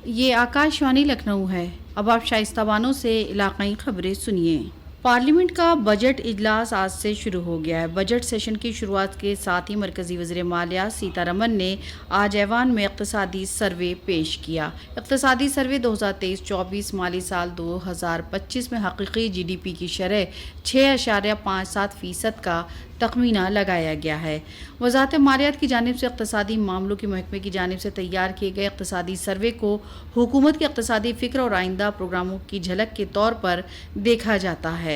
ये आकाशवाणी लखनऊ है। अब आप शाइस्ता बानो से इलाकाई खबरें सुनिए। पार्लियामेंट का बजट इजलास आज से शुरू हो गया है। बजट सेशन की शुरुआत के साथ ही मरकजी वज़ीर मालिया सीतारमन ने आज ऐवान में इक़्तिसादी सर्वे पेश किया। इक़्तिसादी सर्वे 2023-24 माली साल 2025 में हकीकी GDP की शरह 6.57% का तखमीना लगाया गया है। वज़ारत मालियात की जानिब से इक़्तिसादी मामलों के महकमे की जानिब से तैयार किए गए इक़्तिसादी सर्वे को हुकूमत के इक़्तिसादी फ़िक्र और आइंदा प्रोग्रामों की झलक के तौर पर देखा जाता है।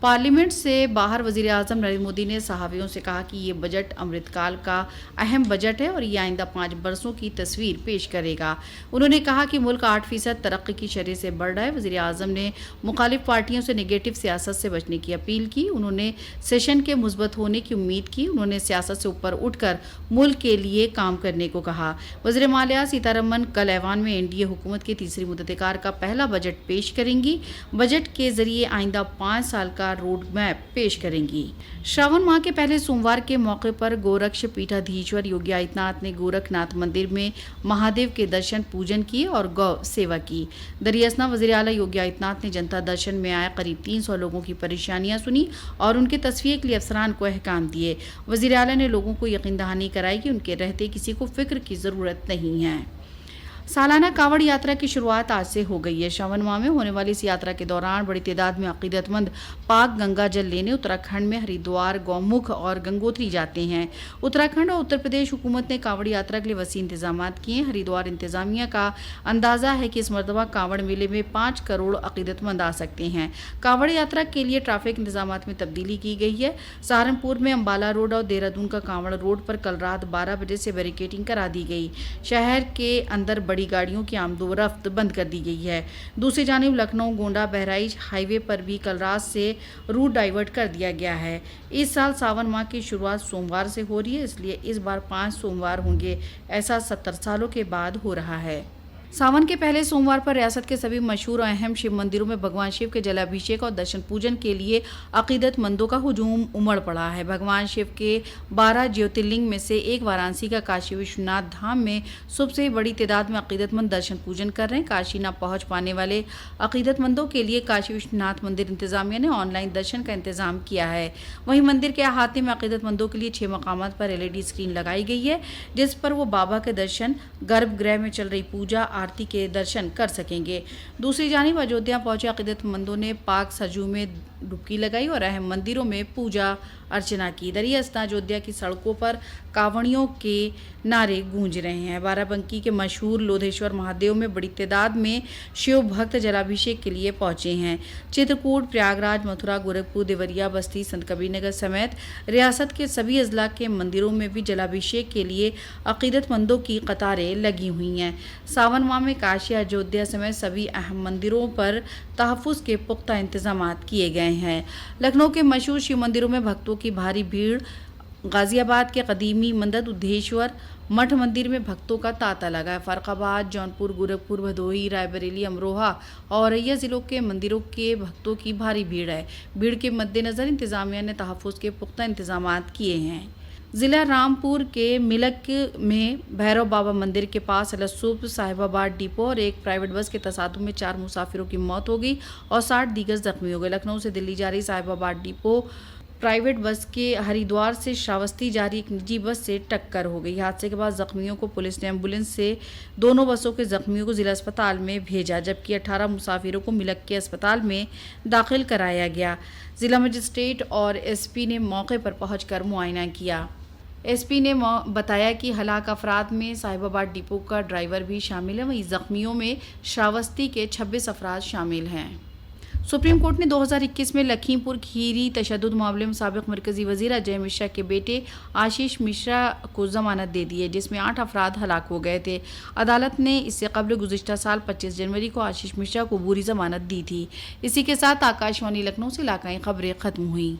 पार्लियामेंट से बाहर वज़ीर आज़म नरेंद्र मोदी ने सहाफ़ियों से कहा कि ये बजट अमृतकाल का अहम बजट है और ये आइंदा 5 बरसों की तस्वीर पेश करेगा। उन्होंने कहा कि मुल्क 8% तरक्की की शरह से बढ़ रहा है। वज़ीर आज़म ने मुखालिफ पार्टियों से नेगेटिव सियासत से बचने की अपील की। उन्होंने सेशन के मुस्बत होने की उम्मीद की। उन्होंने सियासत से ऊपर उठकर मुल्क के लिए काम करने को कहा। वज़ीर मालिया सीतारमन कल ऐवान में NDA हुकूमत की तीसरी मुद्दतकार का पहला बजट पेश करेंगी। बजट के जरिए आइंदा 5 साल का रोड मैप पेश करेंगी। श्रावण माह के पहले सोमवार के मौके पर गोरक्ष पीठाधीश्वर योगी आदित्यनाथ ने गोरखनाथ मंदिर में महादेव के दर्शन पूजन किए और गौ सेवा की। दरियासना वज़ीर आला योगी आदित्यनाथ ने जनता दर्शन में आए करीब 300 लोगों की परेशानियां सुनी और उनके तस्फिये के लिए अफसरान को अहकाम दिए। वज़ीर आला ने लोगों को यकीन दहानी कराई कि उनके रहते किसी को फिक्र की ज़रूरत नहीं है। सालाना कावड़ यात्रा की शुरुआत आज से हो गई है। श्रावण माह में होने वाली इस यात्रा के दौरान बड़ी तादाद में अकीदतमंद पाक गंगा जल लेने उत्तराखंड में हरिद्वार, गौमुख और गंगोत्री जाते हैं। उत्तराखंड और उत्तर प्रदेश हुकूमत ने कावड़ यात्रा के लिए वसी इंतजाम किए हैं। हरिद्वार इंतजामिया का अंदाजा है कि इस मरतबा कावड़ मेले में 5 करोड़ अकीदतमंद आ सकते हैं। कावड़ यात्रा के लिए ट्रैफिक इंतजाम में तब्दीली की गई है। सहारनपुर में अम्बाला रोड और देहरादून का कावड़ रोड पर कल रात 12 बजे से बैरिकेडिंग करा दी गई। शहर के अंदर बड़ी गाड़ियों की आमदोरफ्त बंद कर दी गई है। दूसरी जानिब लखनऊ गोंडा बहराइच हाईवे पर भी कल रात से रूट डाइवर्ट कर दिया गया है। इस साल सावन माह की शुरुआत सोमवार से हो रही है, इसलिए इस बार 5 सोमवार होंगे। ऐसा 70 सालों के बाद हो रहा है। सावन के पहले सोमवार पर रियासत के सभी मशहूर और अहम शिव मंदिरों में भगवान शिव के जलाभिषेक और दर्शन पूजन के लिए अकीदतमंदों का हुजूम उमड़ पड़ा है। भगवान शिव के 12 ज्योतिर्लिंग में से एक वाराणसी का काशी विश्वनाथ धाम में सबसे बड़ी तादाद में अकीदतमंद दर्शन पूजन कर रहे हैं। काशी न पहुंच पाने वाले अकीदतमंदों के लिए काशी विश्वनाथ मंदिर इंतजामिया ने ऑनलाइन दर्शन का इंतजाम किया है। वहीं मंदिर के अहाते में अकीदतमंदों के लिए 6 मकामात पर LED स्क्रीन लगाई गई है, जिस पर वो बाबा के दर्शन, गर्भगृह में चल रही पूजा, आरती के दर्शन कर सकेंगे। दूसरी जानिब अयोध्या पहुंचे अकीदतमंदों ने पाक सरजू में डुबकी लगाई और अहम मंदिरों में पूजा अर्चना की। दरियासना अयोध्या की सड़कों पर कांवड़ियों के नारे गूंज रहे हैं। बाराबंकी के मशहूर लोधेश्वर महादेव में बड़ी तादाद में शिव भक्त जलाभिषेक के लिए पहुंचे हैं। चित्रकूट, प्रयागराज, मथुरा, गोरखपुर, देवरिया, बस्ती, संत कबीरनगर समेत रियासत के सभी अजला के मंदिरों में भी जलाभिषेक के लिए अकीदतमंदों की कतारें लगी हुई हैं। सावन माह में काशी, अयोध्या समेत सभी अहम मंदिरों पर तहफ़्फ़ुज़ के पुख्ता इंतजाम किए गए हैं। लखनऊ के मशहूर शिव मंदिरों में भक्तों की भारी भीड़। गाजियाबाद के कदीमी मदद उद्धेश्वर मठ मंदिर में भक्तों का तांता लगा है। फर्रुखाबाद, जौनपुर, गोरखपुर, भदोही, रायबरेली, अमरोहा और औरैया जिलों के मंदिरों के भक्तों की भारी भीड़ है। भीड़ के मद्देनज़र इंतजामिया ने तहफ़्फ़ुज़ के पुख्ता इंतजाम किए हैं। ज़िला रामपुर के मिलक में भैरव बाबा मंदिर के पास लसूब साहिबाबाद डिपो और एक प्राइवेट बस के तसादुम में 4 मुसाफिरों की मौत हो गई और 60 दीगर जख्मी हो गए। लखनऊ से दिल्ली जा रही साहिबाबाद डिपो प्राइवेट बस के हरिद्वार से श्रावस्ती जा रही एक निजी बस से टक्कर हो गई। हादसे के बाद जख्मियों को पुलिस ने एम्बुलेंस से दोनों बसों के जख्मियों को जिला अस्पताल में भेजा, जबकि 18 मुसाफिरों को मिलक के अस्पताल में दाखिल कराया गया। जिला मजिस्ट्रेट और SP ने मौके पर पहुंचकर मुआयना किया। SP ने बताया कि हलाक अफराद में साहिबाबाद डिपो का ड्राइवर भी शामिल है। वहीं जख्मियों में श्रावस्ती के 26 अफराद शामिल हैं। सुप्रीम कोर्ट ने 2021 में लखीमपुर खीरी तशद्दुद मामले में साबिक मरकजी वजीर अजय मिश्रा के बेटे आशीष मिश्रा को जमानत दे दी है, जिसमें 8 अफराद हलाक हो गए थे। अदालत ने इससे कबल गुज़िश्ता साल 25 जनवरी को आशीष मिश्रा को पूरी जमानत दी थी। इसी के साथ आकाशवाणी लखनऊ से इलाकाई खबरें खत्म हुई।